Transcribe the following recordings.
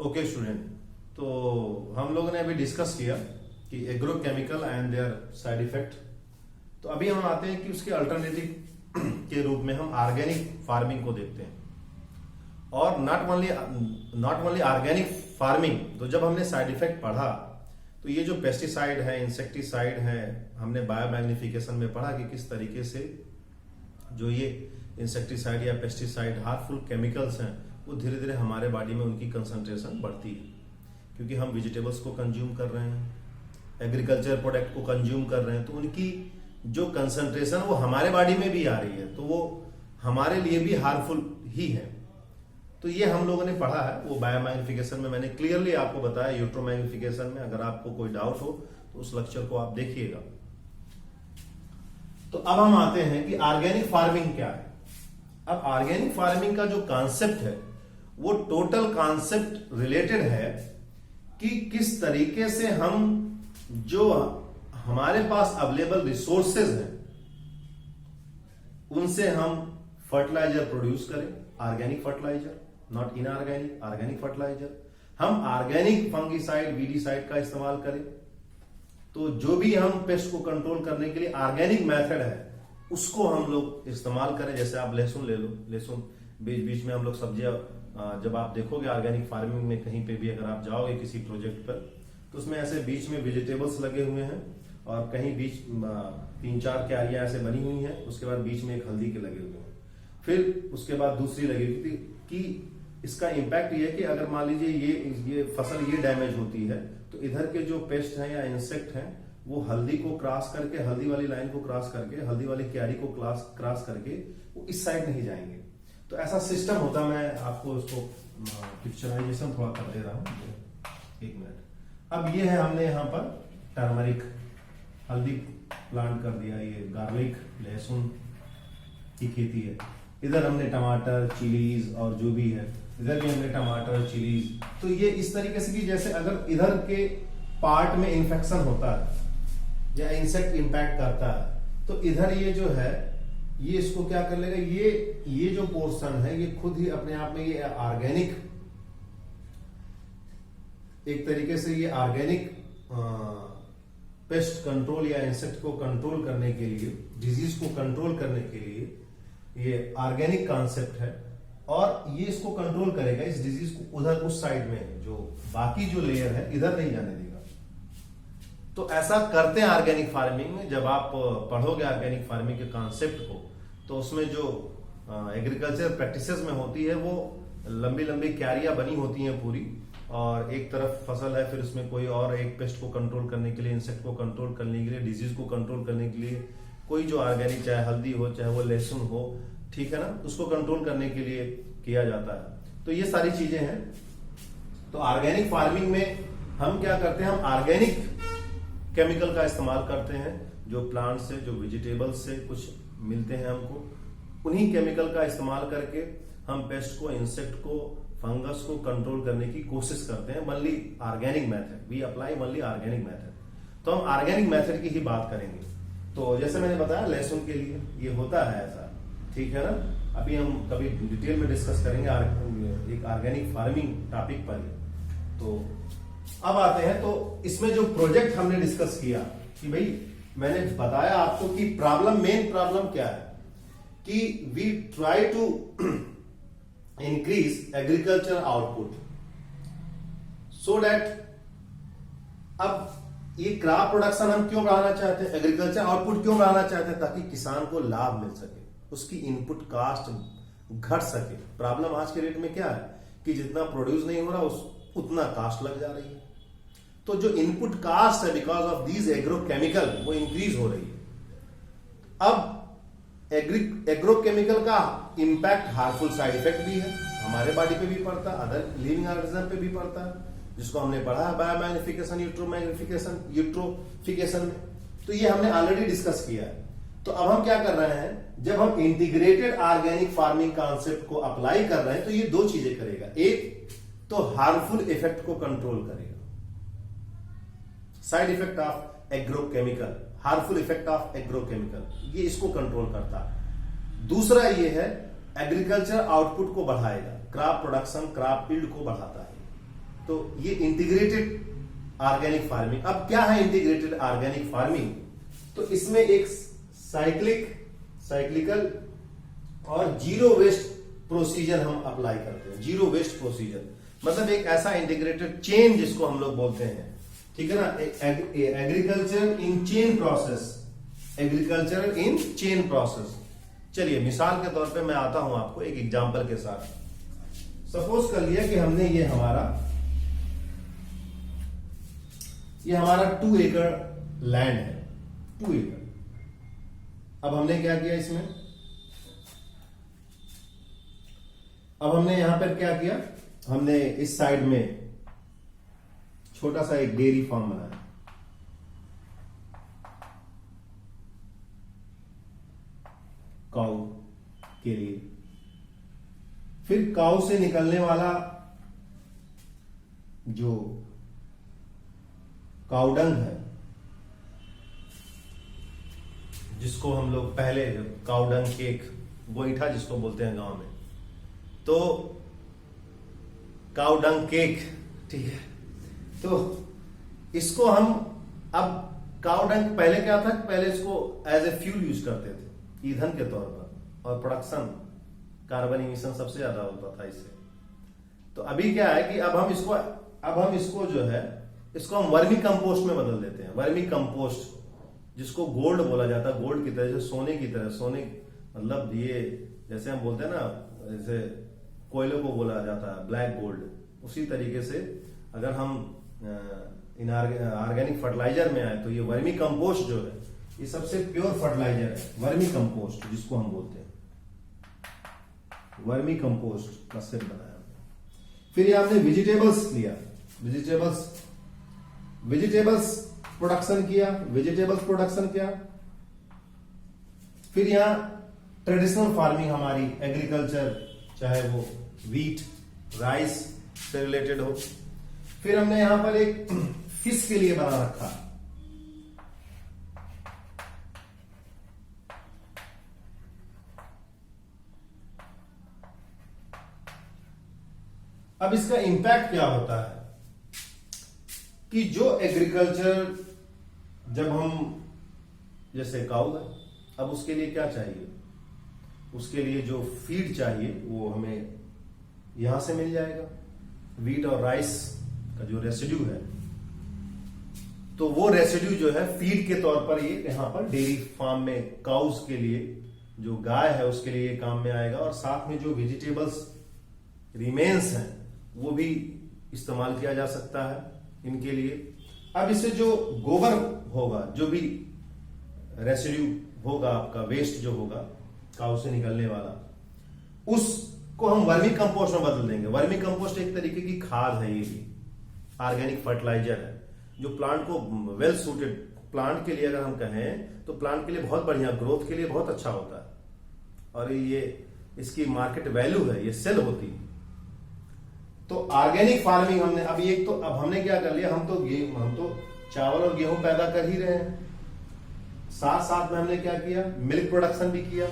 Okay student, तो हम लोगों ने अभी डिस्कस किया कि agrochemical and their side effect. तो अभी हम आते हैं कि उसके अल्टरनेटिव के रूप में हम ऑर्गेनिक फार्मिंग को देखते हैं। और नॉट ओनली ऑर्गेनिक फार्मिंग, तो जब हमने साइड इफेक्ट पढ़ा तो ये जो पेस्टिसाइड है, इंसेक्टिसाइड है, हमने बायोमैग्निफिकेशन में पढ़ा कि किस तरीके से जो ये इंसेक्टिसाइड या पेस्टिसाइड हार्मफुल केमिकल्स हैं वो धीरे धीरे हमारे बॉडी में उनकी कंसंट्रेशन बढ़ती है, क्योंकि हम वेजिटेबल्स को कंज्यूम कर रहे हैं, एग्रीकल्चर प्रोडक्ट को कंज्यूम कर रहे हैं, तो उनकी जो कंसंट्रेशन वो हमारे बॉडी में भी आ रही है, तो वो हमारे लिए भी हार्मफुल ही है। तो ये हम लोगों ने पढ़ा है, वो बायोमैग्निफिकेशन में मैंने क्लियरली आपको बताया, यूट्रोमैग्निफिकेशन में। अगर आपको कोई डाउट हो तो उस लेक्चर को आप देखिएगा। तो अब हम आते हैं कि ऑर्गेनिक फार्मिंग क्या है। अब ऑर्गेनिक फार्मिंग का जो कॉन्सेप्ट है वो टोटल कॉन्सेप्ट रिलेटेड है कि किस तरीके से हम जो हमारे पास अवेलेबल रिसोर्सेज हैं उनसे हम फर्टिलाइजर प्रोड्यूस करें, organic fertiliser, not inorganic, organic fertiliser. हम ऑर्गेनिक फंगिसाइड, वीडीसाइड का इस्तेमाल करें। तो जो भी हम पेस्ट को कंट्रोल करने के लिए ऑर्गेनिक मेथड है उसको हम लोग इस्तेमाल करें। जैसे आप लहसुन ले लो, लहसुन बीच बीच में हम लोग सब्जियां, जब आप देखोगे ऑर्गेनिक फार्मिंग में कहीं पे भी अगर आप जाओगे किसी प्रोजेक्ट पर, तो उसमें ऐसे बीच में वेजिटेबल्स लगे हुए हैं और कहीं बीच 3-4 क्यारियां ऐसे बनी हुई हैं, उसके बाद बीच में एक हल्दी के लगे हुए हैं, फिर उसके बाद दूसरी लगी हुई थी। कि इसका इम्पैक्ट ये है कि अगर मान लीजिए ये फसल ये डैमेज होती है तो इधर के जो पेस्ट हैं या इंसेक्ट हैं वो हल्दी को क्रॉस करके, हल्दी वाली लाइन को क्रॉस करके, हल्दी वाली क्यारी को क्रॉस करके वो इस साइड नहीं जाएंगे। तो ऐसा सिस्टम होता, मैं आपको उसको पिक्चराइजेशन थोड़ा कर दे रहा हूं, 1 मिनट। अब ये है, हमने यहाँ पर टर्मरिक, हल्दी प्लांट कर दिया, ये गार्लिक, लहसुन की खेती है। इधर हमने टमाटर, चिलीज और जो भी है, इधर भी हमने टमाटर, चिलीज। तो ये इस तरीके से कि जैसे अगर इधर के पार्ट में इंफेक्शन होता है या इंसेक्ट इंपैक्ट करता है तो इधर ये जो है ये इसको क्या कर लेगा, ये जो पोर्शन है ये खुद ही अपने आप में ये ऑर्गेनिक, एक तरीके से ये ऑर्गेनिक पेस्ट कंट्रोल या इंसेक्ट को कंट्रोल करने के लिए, डिजीज को कंट्रोल करने के लिए ये ऑर्गेनिक कॉन्सेप्ट है। और ये इसको कंट्रोल करेगा, इस डिजीज को उधर उस साइड में, जो बाकी जो लेयर है इधर नहीं जाने देगा। तो ऐसा करते हैं ऑर्गेनिक फार्मिंग में। जब आप पढ़ोगे ऑर्गेनिक फार्मिंग के कॉन्सेप्ट को तो उसमें जो एग्रीकल्चर प्रैक्टिसेस में होती है वो लंबी लंबी क्यारियां बनी होती हैं पूरी, और एक तरफ फसल है, फिर उसमें कोई और एक पेस्ट को कंट्रोल करने के लिए, इंसेक्ट को कंट्रोल करने के लिए, डिजीज को कंट्रोल करने के लिए कोई जो ऑर्गेनिक, चाहे हल्दी हो चाहे वो लहसुन हो, ठीक है ना, उसको कंट्रोल करने के लिए किया जाता है। तो ये सारी चीजें हैं। तो ऑर्गेनिक फार्मिंग में हम क्या करते हैं, हम ऑर्गेनिक केमिकल का इस्तेमाल करते हैं, जो प्लांट से, जो वेजिटेबल्स से कुछ मिलते हैं हमको, उन्हीं केमिकल का इस्तेमाल करके हम पेस्ट को, इंसेक्ट को, फंगस को कंट्रोल करने की कोशिश करते हैं। Only organic method, we apply only organic method. तो हम ऑर्गेनिक मेथड की ही बात करेंगे। तो जैसे मैंने बताया लहसुन के लिए ये होता है ऐसा, ठीक है ना। अभी हम कभी डिटेल में डिस्कस करेंगे एक ऑर्गेनिक फार्मिंग टॉपिक पर। तो अब आते हैं, तो इसमें जो प्रोजेक्ट हमने डिस्कस किया कि भाई मैंने बताया आपको कि मेन प्रॉब्लम क्या है, कि we try to increase agriculture output so that, अब ये क्रॉप प्रोडक्शन हम क्यों बढ़ाना चाहते हैं, एग्रीकल्चर आउटपुट क्यों बढ़ाना चाहते हैं, ताकि किसान को लाभ मिल सके, उसकी इनपुट कास्ट घट सके। प्रॉब्लम आज के रेट में क्या है कि जितना प्रोड्यूस नहीं हो रहा उतना कास्ट लग जा रही है। तो जो इनपुट कास्ट है बिकॉज ऑफ दीज एग्रोकेमिकल वो इंक्रीज हो रही है। अब एग्रोकेमिकल का इंपैक्ट हार्मफुल साइड इफेक्ट भी है, हमारे बॉडी पे भी पड़ता है, अदर लिविंग ऑर्गेनिज्म पे भी पड़ता है, जिसको हमने पढ़ा है बायोमैग्निफिकेशन, यूट्रोफिकेशन में। तो ये हमने ऑलरेडी डिस्कस किया है। तो अब हम क्या कर रहे हैं, जब हम इंटीग्रेटेड ऑर्गेनिक फार्मिंग कॉन्सेप्ट को अप्लाई कर रहे हैं तो ये 2 चीजें करेगा। एक तो हार्मफुल इफेक्ट को कंट्रोल करेगा, side effect of agrochemical, harmful effect of agrochemical, ये इसको कंट्रोल करता है। दूसरा ये है एग्रीकल्चर आउटपुट को बढ़ाएगा, क्रॉप प्रोडक्शन, क्रॉप यील्ड को बढ़ाता है। तो ये इंटीग्रेटेड ऑर्गेनिक फार्मिंग। अब क्या है इंटीग्रेटेड ऑर्गेनिक फार्मिंग? तो इसमें एक साइक्लिकल और जीरो वेस्ट प्रोसीजर हम अप्लाई करते हैं। जीरो वेस्ट प्रोसीजर मतलब एक ऐसा इंटीग्रेटेड चेन जिसको हम लोग बोलते हैं, ठीक है ना, agriculture in chain process, agriculture in chain process. चलिए मिसाल के तौर पे मैं आता हूं आपको एक एग्जांपल के साथ। सपोज कर लिया कि हमने ये हमारा 2 एकड़ लैंड है, 2 एकड़। अब हमने क्या किया इसमें, अब हमने यहां पर क्या किया, हमने इस साइड में छोटा सा एक डेयरी फार्म बनाया। काऊ के लिए, फिर काऊ से निकलने वाला जो काउडंग है, जिसको हम लोग पहले काउडंग केक, गोईठा जिसको बोलते हैं गांव में, तो काउडंग केक, ठीक है। तो इसको हम, अब काउडंग पहले क्या था, पहले इसको एज ए फ्यूल यूज करते थे, ईंधन के तौर पर, और प्रोडक्शन कार्बन इमिशन सबसे ज्यादा होता था इससे। तो अभी क्या है कि अब हम इसको जो है, इसको हम वर्मी कंपोस्ट में बदल देते हैं। वर्मी कंपोस्ट जिसको गोल्ड बोला जाता है, गोल्ड की तरह से, सोने की तरह, सोने मतलब ये जैसे हम बोलते हैं ना, जैसे कोयले को बोला जाता है ब्लैक गोल्ड, उसी तरीके से अगर हम ऑर्गेनिक फर्टिलाइजर में आए तो ये वर्मी कंपोस्ट जो है, ये सबसे प्योर फर्टिलाइजर है, वर्मी कंपोस्ट जिसको हम बोलते हैं, वर्मी कंपोस्ट का सेट बनाया। फिर ये आपने वेजिटेबल्स लिया, वेजिटेबल्स प्रोडक्शन किया। फिर यहां ट्रेडिशनल फार्मिंग हमारी, एग्रीकल्चर, चाहे वो व्हीट, राइस से रिलेटेड हो। फिर हमने यहां पर एक फिश के लिए बना रखा, अब इसका इंपैक्ट क्या होता है कि जो एग्रीकल्चर, जब हम जैसे काऊ है, अब उसके लिए क्या चाहिए, उसके लिए जो फीड चाहिए वो हमें यहां से मिल जाएगा। व्हीट और राइस का जो रेसिड्यू है, तो वो रेसिड्यू जो है फीड के तौर पर ये यहां पर डेयरी फार्म में काउस के लिए, जो गाय है उसके लिए ये काम में आएगा। और साथ में जो वेजिटेबल्स रिमेन्स हैं वो भी इस्तेमाल किया जा सकता है इनके लिए। अब इससे जो गोबर होगा, जो भी रेसिड्यू होगा, आपका वेस्ट जो होगा काऊ से निकलने वाला, उसको हम वर्मी कंपोस्ट में बदल देंगे। वर्मी कंपोस्ट एक तरीके की खाद है, ये भी ऑर्गेनिक फर्टिलाइजर है, जो प्लांट को वेल सूटेड, प्लांट के लिए अगर हम कहें तो प्लांट के लिए बहुत बढ़िया, ग्रोथ के लिए बहुत अच्छा होता है, और ये इसकी मार्केट वैल्यू है, ये सेल होती है। तो ऑर्गेनिक फार्मिंग हमने अब हमने क्या कर लिया, हम तो चावल और गेहूं पैदा कर ही रहे हैं, साथ साथ में हमने क्या किया, मिल्क प्रोडक्शन भी किया।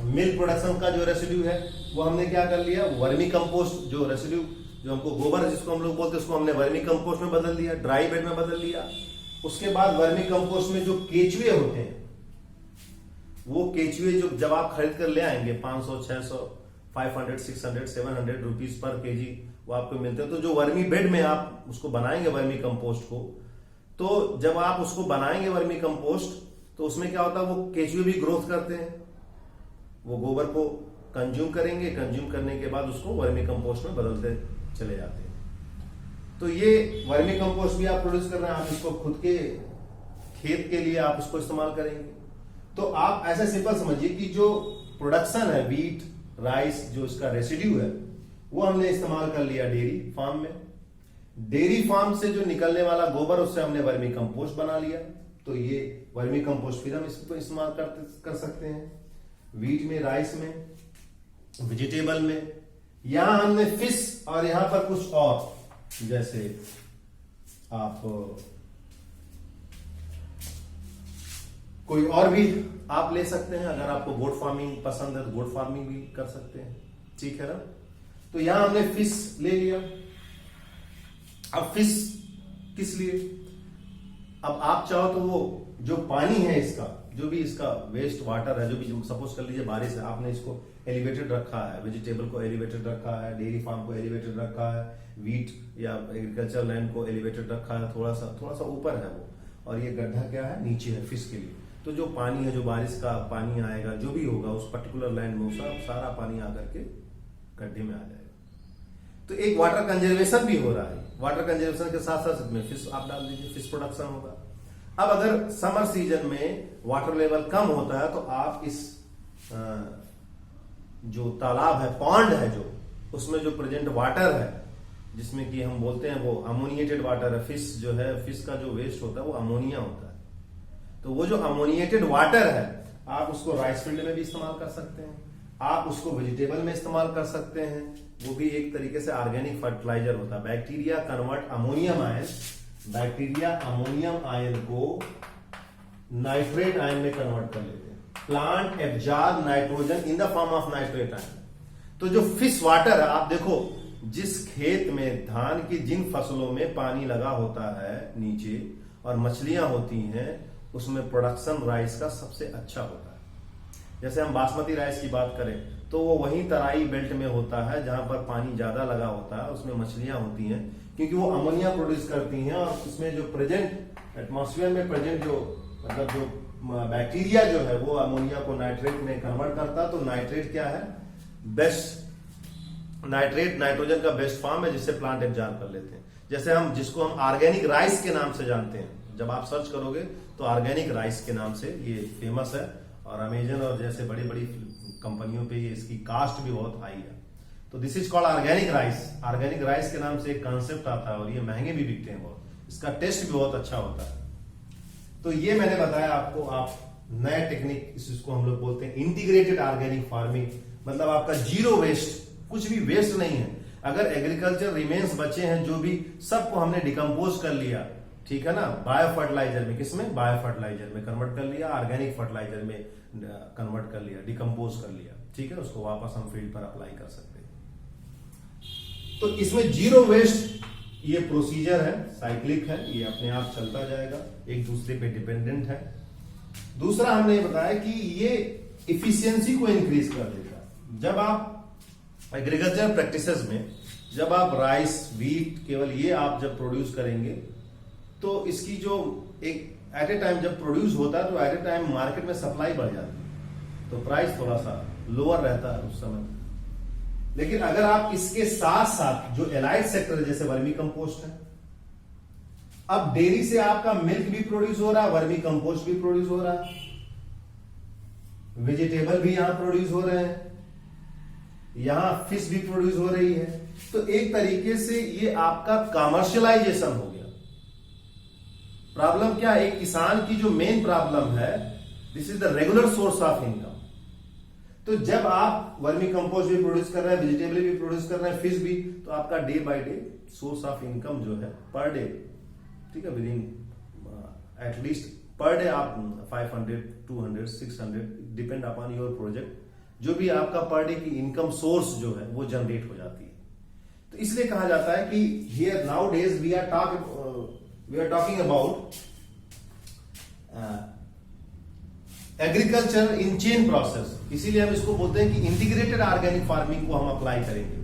मिल्क प्रोडक्शन का जो रेसिड्यू है वो हमने क्या कर लिया, वर्मी कंपोस्ट, जो रेसिड्यू, जो हमको गोबर जिसको हम लोग बोलते हैं, उसको हमने वर्मी कंपोस्ट में बदल दिया, ड्राई बेड में बदल दिया। उसके बाद वर्मी कंपोस्ट में जो केचुए होते हैं, वो केचुए जो जब आप खरीद कर ले आएंगे 500, 600, 500, 600, 700 रुपीज पर केजी वो आपको मिलते हैं। तो जो वर्मी बेड में आप उसको बनाएंगे वर्मी कंपोस्ट को, तो जब आप उसको बनाएंगे वर्मी कंपोस्ट, तो उसमें क्या होता है, वो केचुए भी ग्रोथ करते हैं, वो गोबर को कंज्यूम करेंगे, कंज्यूम करने के बाद उसको वर्मी कंपोस्ट में बदलते चले जाते हैं। तो ये वर्मी कंपोस्ट भी आप प्रोड्यूस कर रहे हैं, आप इसको खुद के खेत के लिए आप इसको इस्तेमाल करेंगे। तो आप ऐसे सिंपल समझिए कि जो प्रोडक्शन है व्हीट, राइस, जो इसका रेसिड्यू है वो हमने इस्तेमाल कर लिया डेयरी फार्म में। डेयरी फार्म से जो निकलने वाला गोबर, उससे हमने वर्मी कंपोस्ट बना लिया। तो ये वर्मी कंपोस्ट फिर हम इसको इस्तेमाल कर सकते हैं व्हीट में, राइस में, वेजिटेबल में। यहां हमने फिश और यहां पर कुछ और, जैसे आप कोई और भी आप ले सकते हैं, अगर आपको गोट फार्मिंग पसंद है तो गोट फार्मिंग भी कर सकते हैं, ठीक है ना। तो यहां हमने फिश ले लिया, अब फिश किस लिए? अब आप चाहो तो वो जो पानी है इसका, जो भी इसका वेस्ट वाटर है, जो भी सपोज कर लीजिए बारिश है, आपने इसको एलिवेटेड रखा है, वेजिटेबल को एलिवेटेड रखा है, डेयरी फार्म को एलिवेटेड रखा है, वीट या एग्रीकल्चर लैंड को एलिवेटेड रखा है, थोड़ा सा ऊपर है वो, और ये गड्ढा क्या है, नीचे है फिश के लिए। तो जो पानी है, जो बारिश का पानी आएगा, जो भी होगा उस पर्टिकुलर लैंड में, सारा पानी आकर के गड्ढे में आ जाएगा। तो एक वाटर कंजर्वेशन भी हो रहा है। वाटर कंजर्वेशन के साथ साथ में फिश आप डाल दीजिए, फिश प्रोडक्शन होगा। अब अगर समर सीजन में वाटर लेवल कम होता है तो आप इस जो तालाब है, पॉन्ड है, जो उसमें जो प्रेजेंट वाटर है, जिसमें कि हम बोलते हैं वो अमोनिएटेड वाटर है, फिश जो है, फिश का जो वेस्ट होता है वो अमोनिया होता है। तो वो जो अमोनिएटेड वाटर है, आप उसको राइस फील्ड में भी इस्तेमाल कर सकते हैं, आप उसको वेजिटेबल में इस्तेमाल कर सकते हैं। वो भी एक तरीके से ऑर्गेनिक फर्टिलाइजर होता है। Bacteria convert ammonium ion, bacteria ammonium ion को नाइट्रेट आयन में कन्वर्ट कर लेते हैं। Plant absorb nitrogen in the form of nitrate ion. तो जो फिश वाटर है, आप देखो जिस खेत में धान की जिन फसलों में पानी लगा होता है नीचे और मछलियां होती हैं, उसमें प्रोडक्शन राइस का सबसे अच्छा होता है। जैसे हम बासमती राइस की बात करें तो वो वहीं तराई बेल्ट में होता है जहां पर पानी ज्यादा लगा होता है, उसमें मछलियां होती हैं, क्योंकि वो अमोनिया प्रोड्यूस करती हैं, और उसमें जो प्रेजेंट एटमॉस्फेयर में प्रेजेंट जो मतलब जो बैक्टीरिया जो है वो अमोनिया को नाइट्रेट में कन्वर्ट करता है। तो नाइट्रेट क्या है, बेस्ट नाइट्रेट नाइट्रोजन का बेस्ट फॉर्म है, जिससे प्लांट एब्जॉर्ब कर लेते हैं। जैसे हम जिसको हम ऑर्गेनिक राइस के नाम से जानते हैं, जब आप सर्च करोगे तो ऑर्गेनिक राइस के नाम से ये फेमस है, और अमेजन और जैसे बड़ी बड़ी कंपनियों पे ये इसकी कास्ट भी बहुत हाई है। तो this is called organic rice. Organic rice के नाम से एक कॉन्सेप्ट आता है, और ये महंगे भी बिकते हैं बहुत, इसका टेस्ट भी बहुत अच्छा होता है। तो ये मैंने बताया आपको, आप नया टेक्निक इसको हम लोग बोलते हैं इंटीग्रेटेड ऑर्गेनिक फार्मिंग, मतलब आपका जीरो वेस्ट, कुछ भी वेस्ट नहीं है। अगर एग्रीकल्चर रिमेन्स बचे हैं जो भी, सबको हमने डिकम्पोज कर लिया, ठीक है ना, बायो फर्टिलाइजर में, किसमें, बायो फर्टिलाइजर में कन्वर्ट कर लिया, ऑर्गेनिक फर्टिलाइजर में कन्वर्ट कर लिया, डिकम्पोज कर लिया, ठीक है, उसको वापस हम फील्ड पर अप्लाई कर सकते हैं। तो इसमें जीरो वेस्ट ये प्रोसीजर है, साइक्लिक है, ये अपने आप चलता जाएगा, एक दूसरे पे डिपेंडेंट है। दूसरा हमने बताया कि ये इफिशियंसी को इंक्रीज कर देगा। जब आप एग्रीकल्चर प्रैक्टिसेस में, जब आप राइस, वीट, केवल ये आप जब प्रोड्यूस करेंगे, तो इसकी जो एक एट ए टाइम जब प्रोड्यूस होता है तो एट ए टाइम मार्केट में सप्लाई बढ़ जाती है, तो प्राइस थोड़ा सा लोअर रहता है उस समय। लेकिन अगर आप इसके साथ साथ जो एलाइड सेक्टर है, जैसे वर्मी कंपोस्ट है, अब डेयरी से आपका मिल्क भी प्रोड्यूस हो रहा है, वर्मी कंपोस्ट भी प्रोड्यूस हो रहा है, वेजिटेबल भी यहां प्रोड्यूस हो रहे हैं, यहां फिश भी प्रोड्यूस हो रही है। तो एक तरीके से ये आपका कमर्शियलाइजेशन हो गया। प्रॉब्लम क्या है, एक किसान की जो मेन प्रॉब्लम है, this is the regular source of income. तो जब आप वर्मी कंपोस्ट भी प्रोड्यूस कर रहे हैं, वेजिटेबल भी प्रोड्यूस कर रहे हैं, फिश भी, तो आपका day by day source of income जो है पर डे, ठीक है, with in at least per day आप 500, 200, 600 डिपेंड अपॉन योर प्रोजेक्ट, जो भी आपका पर डे की इनकम सोर्स जो है वो जनरेट हो जाती है। तो इसलिए कहा जाता है कि here nowadays we are talking about agriculture in chain process. इसीलिए हम इसको बोलते हैं कि इंटीग्रेटेड ऑर्गेनिक फार्मिंग को हम अप्लाई करेंगे।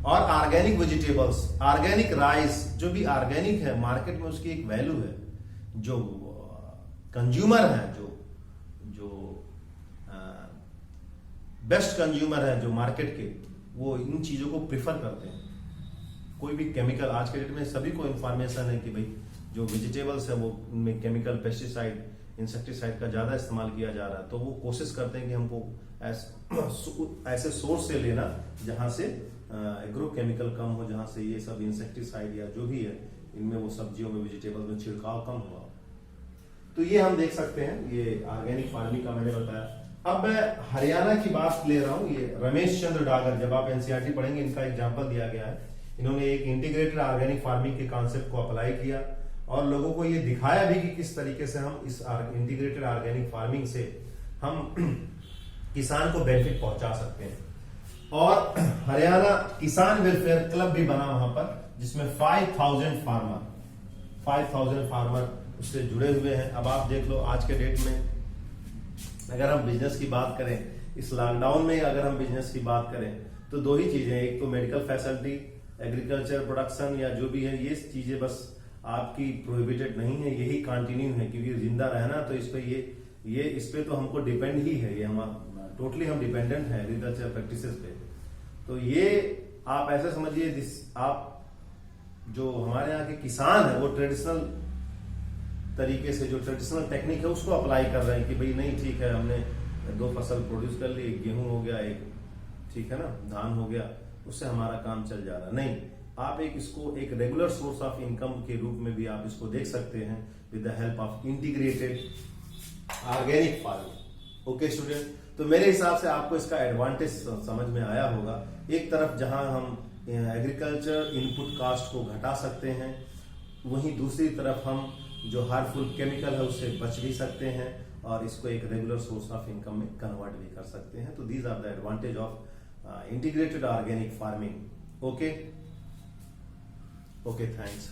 और ऑर्गेनिक वेजिटेबल्स, ऑर्गेनिक राइस, जो भी ऑर्गेनिक है, मार्केट में उसकी एक वैल्यू है। जो कंज्यूमर है, जो बेस्ट कंज्यूमर है जो मार्केट के, वो इन चीजों को प्रिफर करते हैं। कोई भी केमिकल, आज के डेट में सभी को इंफॉर्मेशन है कि भाई जो वेजिटेबल्स है वो उनमें केमिकल, पेस्टिसाइड, इंसेक्टिसाइड का ज्यादा इस्तेमाल किया जा रहा है। तो वो कोशिश करते हैं कि हमको ऐसे सोर्स से लेना जहां से एग्रो केमिकल कम हो, जहां से ये सब इंसेक्टिसाइड या जो भी है इनमें वो सब्जियों में, वेजिटेबल में छिड़काव कम हुआ। तो ये हम देख सकते हैं, ये ऑर्गेनिक फार्मिंग का मैंने बताया। अब मैं हरियाणा की बात ले रहा हूं। ये रमेश चंद्र डागर, जब आप एनसीईआरटी पढ़ेंगे इनका एग्जाम्पल दिया गया है। इन्होंने एक इंटीग्रेटेड ऑर्गेनिक फार्मिंग के कॉन्सेप्ट को अप्लाई किया और लोगों को ये दिखाया भी कि किस तरीके से हम इस इंटीग्रेटेड ऑर्गेनिक फार्मिंग से हम किसान को बेनिफिट पहुंचा सकते हैं। और हरियाणा किसान वेलफेयर क्लब भी बना वहां पर, जिसमें 5,000 फार्मर उससे जुड़े हुए हैं। अब आप देख लो आज के डेट में अगर हम बिजनेस की बात करें, इस लॉकडाउन में अगर हम बिजनेस की बात करें तो दो ही चीजें, एक तो मेडिकल फैसिलिटी, एग्रीकल्चर प्रोडक्शन या जो भी है, ये चीजें बस आपकी प्रोहिबिटेड नहीं है, यही कंटिन्यू है, क्योंकि जिंदा रहना तो इस पे ये इस पे तो हमको डिपेंड ही है, ये हमारा टोटली हम डिपेंडेंट है एग्रीकल्चर प्रैक्टिसेस पे। तो ये आप ऐसे समझिए, आप जो हमारे यहाँ के किसान है वो ट्रेडिशनल तरीके से, जो ट्रेडिशनल टेक्निक है उसको अप्लाई कर रहे हैं कि भाई नहीं ठीक है, हमने 2 फसल प्रोड्यूस कर ली, एक गेहूं हो गया, एक ठीक है ना धान हो गया, उससे हमारा काम चल जा रहा। नहीं, आप इसको एक रेगुलर सोर्स ऑफ इनकम के रूप में भी आप इसको देख सकते हैं with the help of integrated organic farming. Okay student, तो मेरे हिसाब से आपको इसका एडवांटेज समझ में आया होगा। एक तरफ जहां हम एग्रीकल्चर इनपुट कास्ट को घटा सकते हैं, वहीं दूसरी तरफ हम जो हार्मफुल केमिकल है उससे बच भी सकते हैं और इसको एक रेगुलर सोर्स ऑफ इनकम में कन्वर्ट भी कर सकते हैं। तो these are the advantage of integrated organic farming. Okay, thanks.